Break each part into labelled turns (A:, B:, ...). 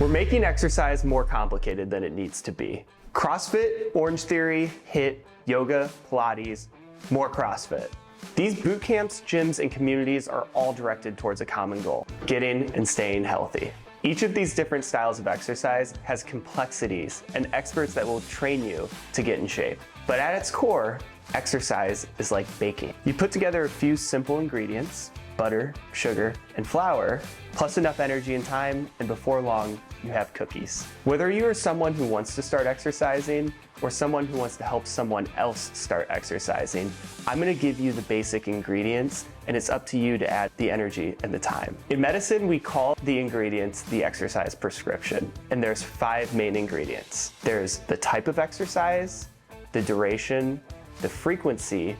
A: We're making exercise more complicated than it needs to be. CrossFit, Orange Theory, HIIT, yoga, Pilates, more CrossFit. These boot camps, gyms, and communities are all directed towards a common goal: getting and staying healthy. Each of these different styles of exercise has complexities and experts that will train you to get in shape. But at its core, exercise is like baking. You put together a few simple ingredients, butter, sugar, and flour, plus enough energy and time, and before long, you have cookies. Whether you are someone who wants to start exercising or someone who wants to help someone else start exercising, I'm gonna give you the basic ingredients, and it's up to you to add the energy and the time. In medicine, we call the ingredients the exercise prescription, and there's 5 main ingredients. There's the type of exercise, the duration, the frequency,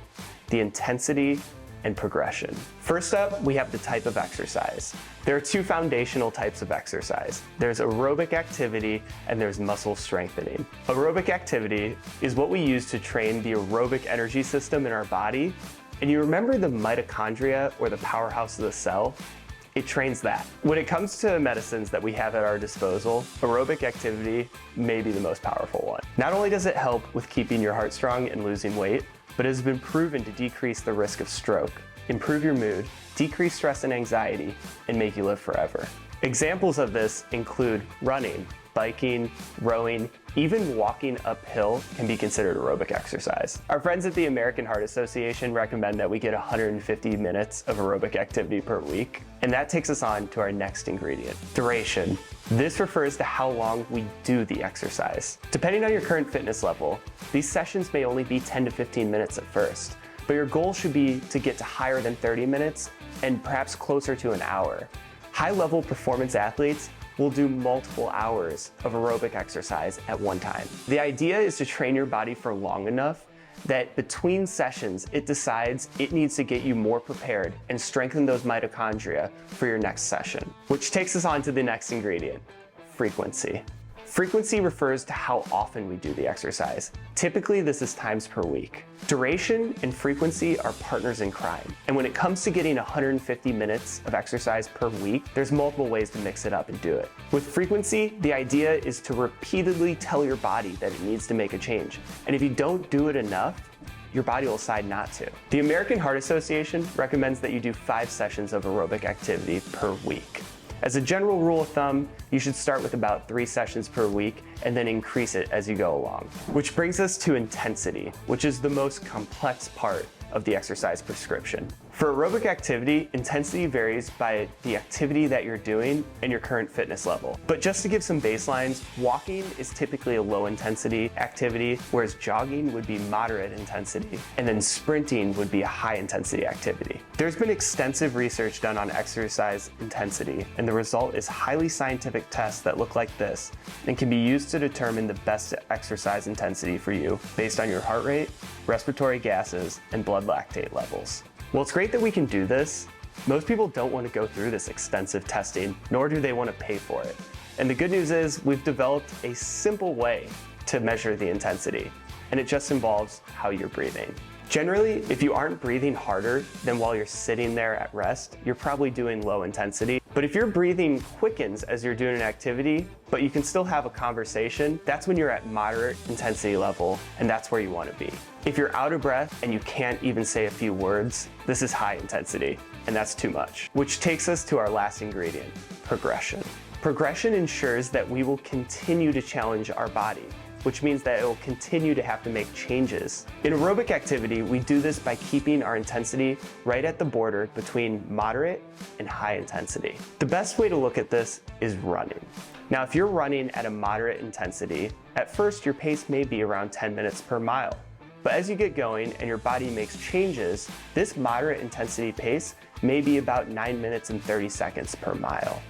A: the intensity, and progression. First up, we have the type of exercise. There are 2 foundational types of exercise. There's aerobic activity and there's muscle strengthening. Aerobic activity is what we use to train the aerobic energy system in our body. And you remember the mitochondria, or the powerhouse of the cell? It trains that. When it comes to medicines that we have at our disposal, aerobic activity may be the most powerful one. Not only does it help with keeping your heart strong and losing weight, but it has been proven to decrease the risk of stroke, improve your mood, decrease stress and anxiety, and make you live forever. Examples of this include running, biking, rowing, even walking uphill can be considered aerobic exercise. Our friends at the American Heart Association recommend that we get 150 minutes of aerobic activity per week, and that takes us on to our next ingredient: duration. This refers to how long we do the exercise. Depending on your current fitness level, these sessions may only be 10 to 15 minutes at first, but your goal should be to get to higher than 30 minutes and perhaps closer to an hour. High-level performance athletes will do multiple hours of aerobic exercise at one time. The idea is to train your body for long enough that between sessions, it decides it needs to get you more prepared and strengthen those mitochondria for your next session. Which takes us on to the next ingredient: frequency. Frequency refers to how often we do the exercise. Typically, this is times per week. Duration and frequency are partners in crime. And when it comes to getting 150 minutes of exercise per week, there's multiple ways to mix it up and do it. With frequency, the idea is to repeatedly tell your body that it needs to make a change. And if you don't do it enough, your body will decide not to. The American Heart Association recommends that you do 5 sessions of aerobic activity per week. As a general rule of thumb, you should start with about 3 sessions per week and then increase it as you go along. Which brings us to intensity, which is the most complex part of the exercise prescription. For aerobic activity, intensity varies by the activity that you're doing and your current fitness level. But just to give some baselines, walking is typically a low intensity activity, whereas jogging would be moderate intensity, and then sprinting would be a high intensity activity. There's been extensive research done on exercise intensity, and the result is highly scientific tests that look like this and can be used to determine the best exercise intensity for you based on your heart rate, respiratory gases, and blood lactate levels. Well, it's great that we can do this. Most people don't want to go through this extensive testing, nor do they want to pay for it. And the good news is we've developed a simple way to measure the intensity, and it just involves how you're breathing. Generally, if you aren't breathing harder than while you're sitting there at rest, you're probably doing low intensity. But if your breathing quickens as you're doing an activity, but you can still have a conversation, that's when you're at moderate intensity level, and that's where you want to be. If you're out of breath and you can't even say a few words, this is high intensity, and that's too much. Which takes us to our last ingredient: progression. Progression ensures that we will continue to challenge our body, which means that it will continue to have to make changes. In aerobic activity, we do this by keeping our intensity right at the border between moderate and high intensity. The best way to look at this is running. Now, if you're running at a moderate intensity, at first your pace may be around 10 minutes per mile. But as you get going and your body makes changes, this moderate intensity pace may be about 9 minutes and 30 seconds per mile.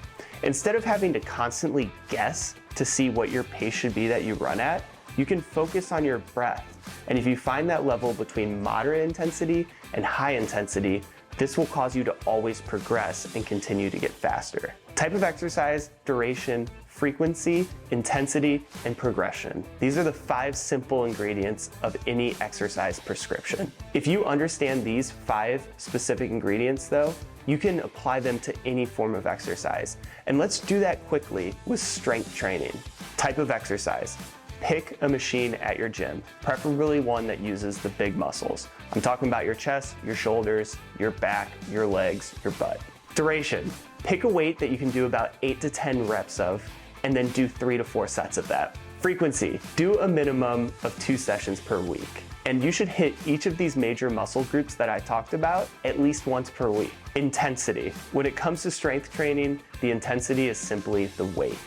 A: Instead of having to constantly guess to see what your pace should be that you run at, you can focus on your breath. And if you find that level between moderate intensity and high intensity, this will cause you to always progress and continue to get faster. Type of exercise, duration, frequency, intensity, and progression. These are the 5 simple ingredients of any exercise prescription. If you understand these 5 specific ingredients though, you can apply them to any form of exercise. And let's do that quickly with strength training. Type of exercise. Pick a machine at your gym, preferably one that uses the big muscles. I'm talking about your chest, your shoulders, your back, your legs, your butt. Duration. Pick a weight that you can do about 8 to 10 reps of, and then do 3 to 4 sets of that. Frequency. Do a minimum of 2 sessions per week. And you should hit each of these major muscle groups that I talked about at least once per week. Intensity. When it comes to strength training, the intensity is simply the weight.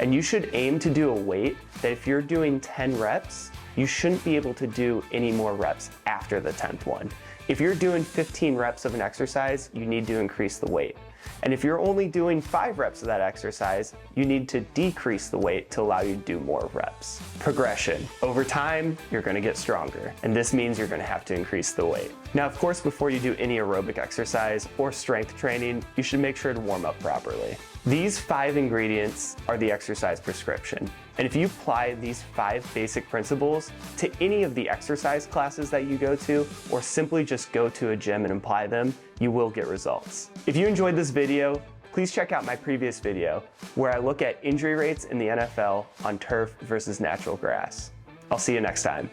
A: And you should aim to do a weight that if you're doing 10 reps, you shouldn't be able to do any more reps after the 10th one. If you're doing 15 reps of an exercise, you need to increase the weight. And if you're only doing 5 reps of that exercise, you need to decrease the weight to allow you to do more reps. Progression. Over time, you're gonna get stronger, and this means you're gonna have to increase the weight. Now, of course, before you do any aerobic exercise or strength training, you should make sure to warm up properly. These 5 ingredients are the exercise prescription. And if you apply these 5 basic principles to any of the exercise classes that you go to, or simply just go to a gym and apply them, you will get results. If you enjoyed this video, please check out my previous video where I look at injury rates in the NFL on turf versus natural grass. I'll see you next time.